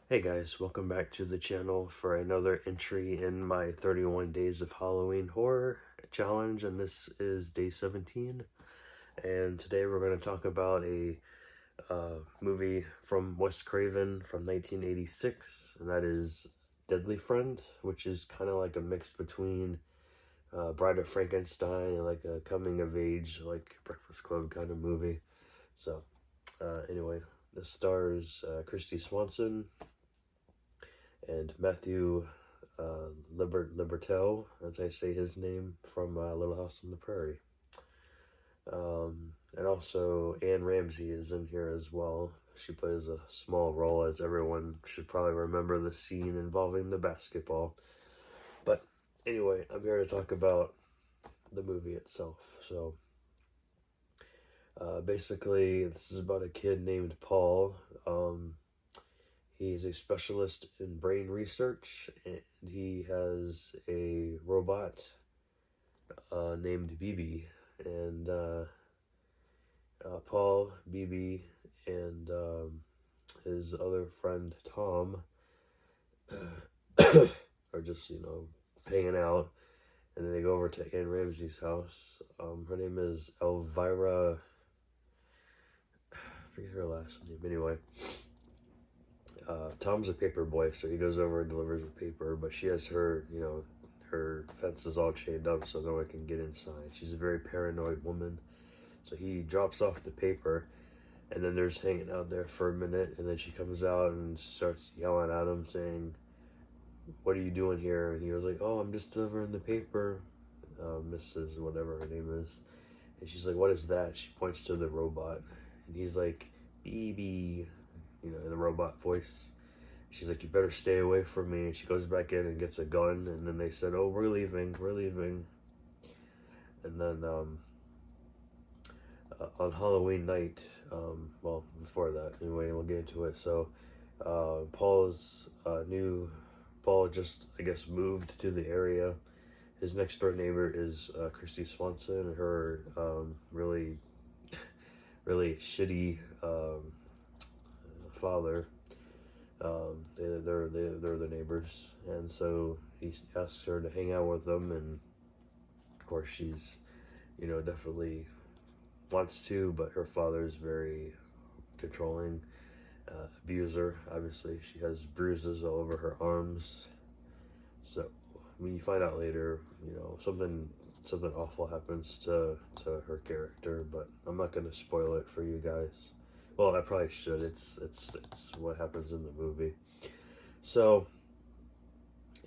Hey guys, welcome back to the channel for another entry in my 31 Days of Halloween Horror challenge, and this is day 17. And today we're going to talk about a movie from Wes Craven from 1986, and that is Deadly Friend, which is kind of like a mix between Bride of Frankenstein and like a coming of age, like Breakfast Club kind of movie. So, anyway, this stars Christy Swanson and Matthew Libertel, as I say his name, from Little House on the Prairie. And also Anne Ramsey is in here as well. She plays a small role, as everyone should probably remember the scene involving the basketball. But anyway, I'm here to talk about the movie itself. So basically, this is about a kid named Paul. He's a specialist in brain research, and he has a robot named BB. And Paul, BB, and his other friend Tom are just, hanging out. And then they go over to Anne Ramsey's house. Her name is Elvira. I forget her last name. Anyway, Tom's a paper boy, so he goes over and delivers the paper, but she has her, her fence is all chained up so no one can get inside. She's a very paranoid woman. So he drops off the paper, and then they're just hanging out there for a minute, and then she comes out and starts yelling at him, saying, "What are you doing here?" And he was like, "Oh, I'm just delivering the paper, Mrs. whatever her name is." And she's like, "What is that?" She points to the robot, and he's like, "BB," in the robot voice. She's like, "You better stay away from me." And she goes back in and gets a gun, and then they said, "Oh, we're leaving, we're leaving." And then on Halloween night, well, before that, anyway, we'll get into it. So, Paul just, I guess, moved to the area. His next door neighbor is Christy Swanson and her really, really shitty father. They're the neighbors, and so he asks her to hang out with them, and of course she's, definitely wants to, but her father is very controlling, abuser. Obviously, she has bruises all over her arms. So when you find out later, something awful happens to her character, but I'm not gonna spoil it for you guys. Well, I probably should. It's what happens in the movie. So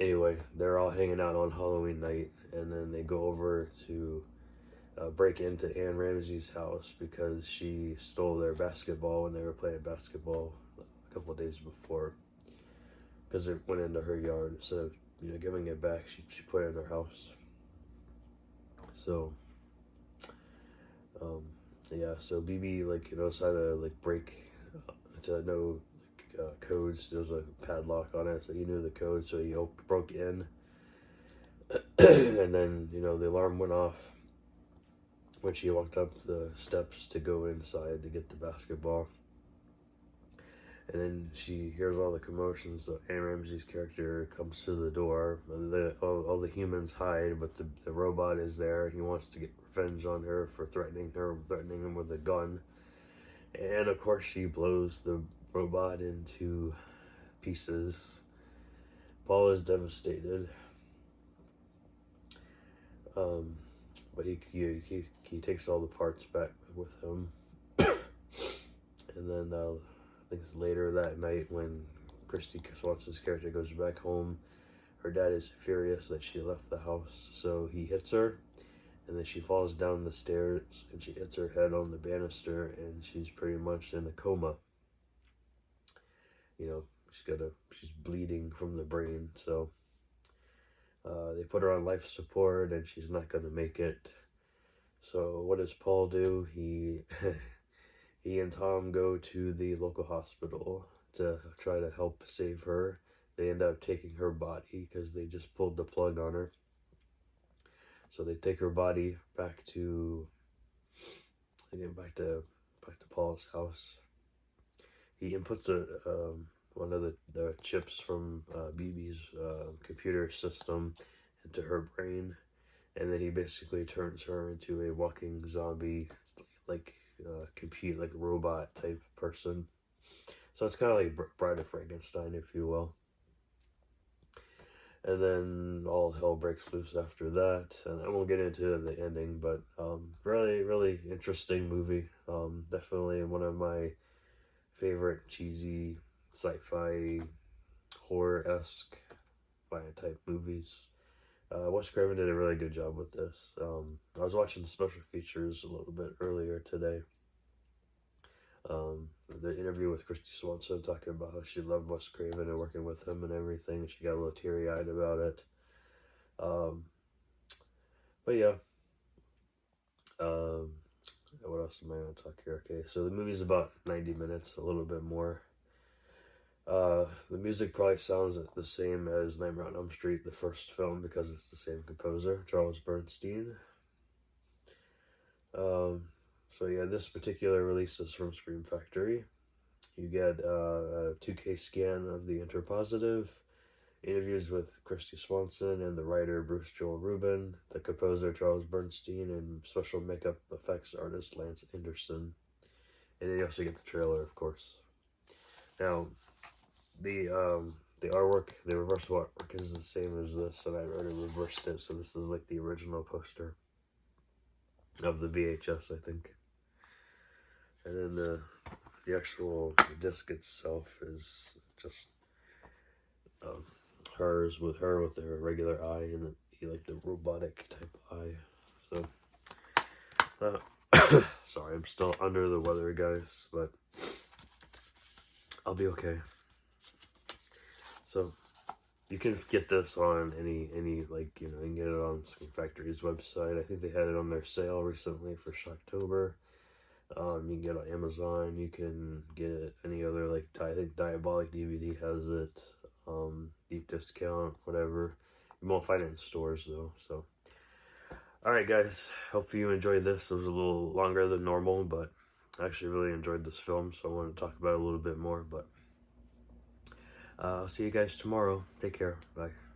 anyway, they're all hanging out on Halloween night, and then they go over to break into Anne Ramsey's house because she stole their basketball when they were playing basketball a couple of days before, because it went into her yard. Instead of giving it back, she put it in her house. So um, yeah, so BB knows how to break to know codes. There's a padlock on it, so he knew the code, so he broke in. And then the alarm went off when she walked up the steps to go inside to get the basketball. And then she hears all the commotions. So Anne Ramsey's character comes to the door. And all the humans hide, but the robot is there. He wants to get revenge on her for threatening him with a gun. And of course, she blows the robot into pieces. Paul is devastated. But he takes all the parts back with him. And then I think it's later that night when Christy Swanson's character goes back home. Her dad is furious that she left the house, so he hits her, and then she falls down the stairs, and she hits her head on the banister, and she's pretty much in a coma. She's bleeding from the brain, so they put her on life support, and she's not gonna make it. So what does Paul do? He he and Tom go to the local hospital to try to help save her. They end up taking her body because they just pulled the plug on her. So they take her body back to back to Paul's house. He inputs one of the chips from BB's computer system into her brain, and then he basically turns her into a walking zombie, like compute like robot type person. So it's kind of like Bride of Frankenstein, if you will. And then all hell breaks loose after that, and I won't get into the ending, but really, really interesting movie. Definitely one of my favorite cheesy sci-fi horror-esque type movies. Wes Craven did a really good job with this. I was watching the special features a little bit earlier today. The interview with Christy Swanson talking about how she loved Wes Craven and working with him and everything. She got a little teary-eyed about it. But yeah. What else am I going to talk here? Okay, so the movie's about 90 minutes, a little bit more. The music probably sounds the same as Nightmare on Elm Street, the first film, because it's the same composer, Charles Bernstein. So yeah, this particular release is from Scream Factory. You get a 2K scan of the interpositive, interviews with Christy Swanson and the writer Bruce Joel Rubin, the composer Charles Bernstein, and special makeup effects artist Lance Anderson. And then you also get the trailer, of course. Now, the artwork, the reversible artwork is the same as this, and I already reversed it, so this is like the original poster of the VHS, I think. And then the actual disc itself is just hers with her with her regular eye and like the robotic type eye. So sorry, I'm still under the weather, guys, but I'll be okay. So you can get this on any like, you know, you can get it on Scream Factory's website. I think they had it on their sale recently for Shocktober. You can get it on Amazon. You can get it any other, like, I think Diabolic DVD has it. Deep Discount, whatever. You won't find it in stores though. So, all right, guys. Hope you enjoyed this. It was a little longer than normal, but I actually really enjoyed this film, so I wanted to talk about it a little bit more. But I'll see you guys tomorrow. Take care. Bye.